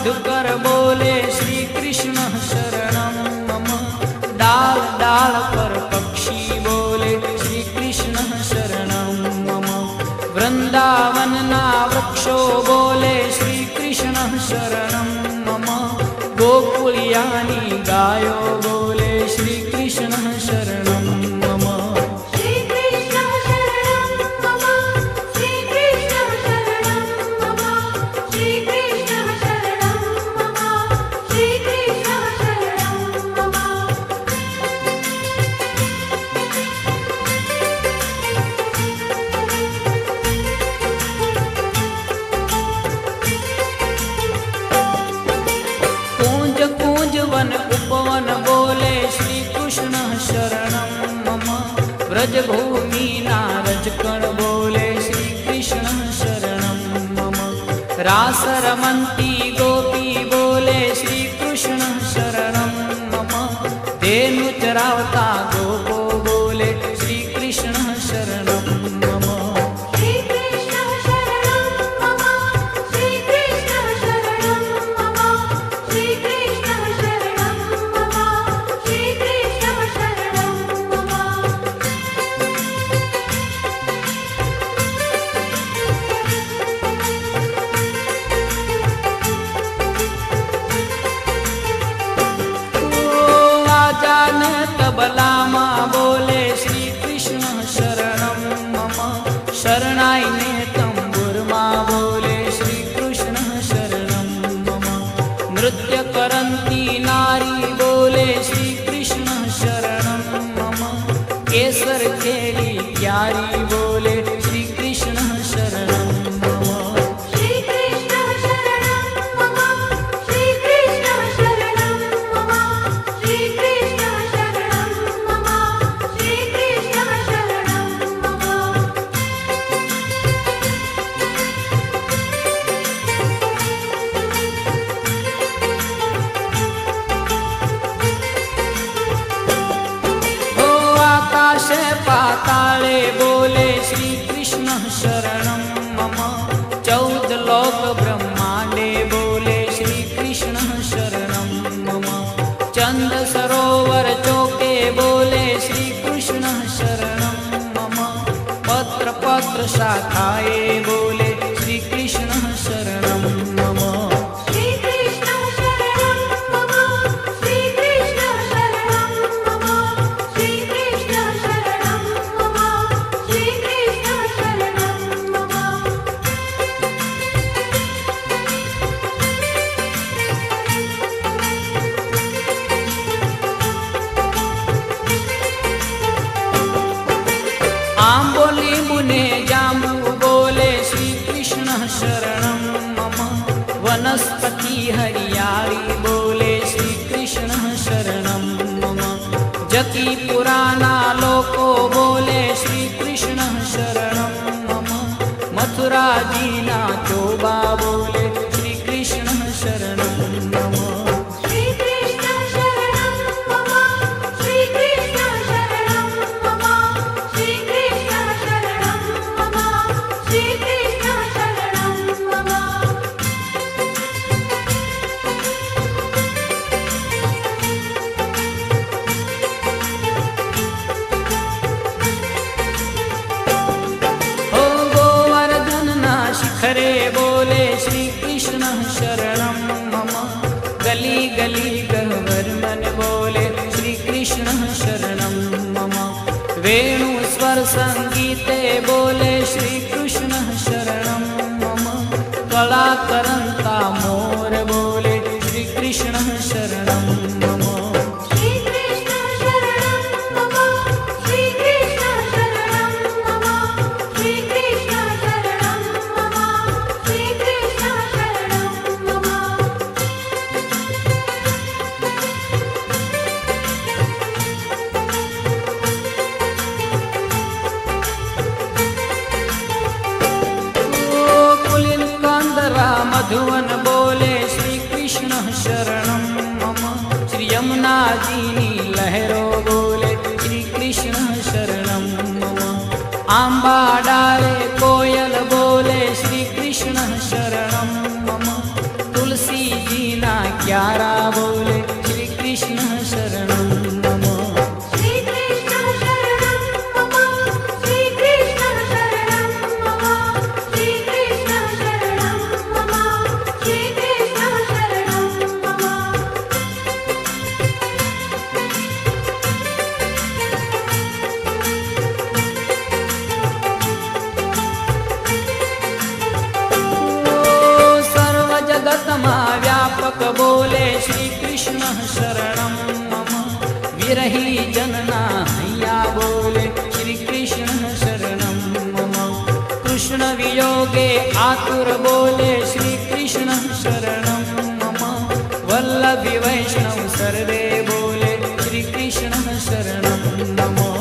मधुकर बोले श्री कृष्ण शरणं मम। डाल डाल पर पक्षी बोले श्री कृष्ण शरणं मम। वृंदावन ना वृक्षो बोले श्री कृष्ण शरणं मम। गोकुलियानी गायो बोले श्री कृष्ण शरणं मम। वन उपवन बोले श्री कृष्ण शरणं मम। व्रजभूमि नारजकण बोले श्री कृष्ण शरणं मम। रास रमन्ती गोपी बोले श्री कृष्ण शरणं मम। धेनु चरावता गोपो बोले श्री कृष्ण शरणं मम। तबलामा बोले श्री कृष्ण शरणं मम। शरणाई ने तंबुरमा बोले श्री कृष्ण शरणं मम। नृत्य करंती नारी बोले श्री कृष्ण शरणं मम। केसर खेली प्यारी बोले श्री कृष्ण शरणं मम। पाताले बोले श्री कृष्ण शरणं मम। 14 लोक ब्रह्मांडे बोले श्री कृष्ण शरणं मम। चंद सरोवर चौके बोले श्री कृष्ण शरणं मम। पत्र पत्र शाखाए बोले श्री कृष्ण शरणं मम। आंबोली मुने जांबू बोले श्री कृष्ण शरणं मम। वनस्पति हरियाली बोले श्री कृष्ण शरणं मम। जकी पुराना लोको बोले श्री कृष्ण शरणं मम। मथुरा जीना चोबा बोले श्री कृष्ण शरणं मम। हरे बोले श्री कृष्ण शरणं मम। गली गली गह्वर मन बोले श्री कृष्ण शरणं मम। वेणु स्वर संगीते बोले श्री कृष्ण शरणं मम। कला करंता मोर बोले श्री कृष्ण शरणं मम। मधुवन बोले श्री कृष्ण शरणं मम। श्री यमुना जीनी लहरो बोले श्री कृष्ण शरणं मम। आंबा डाले कोयल बोले श्री कृष्ण शरणं मम। तुलसी जी विरही जनना हैया बोले श्री कृष्ण शरणं मम। कृष्ण वियोगे आतुर बोले श्री कृष्ण शरणं मम। वल्लभी वैष्णव सर्वे बोले श्री कृष्ण शरणं नमो।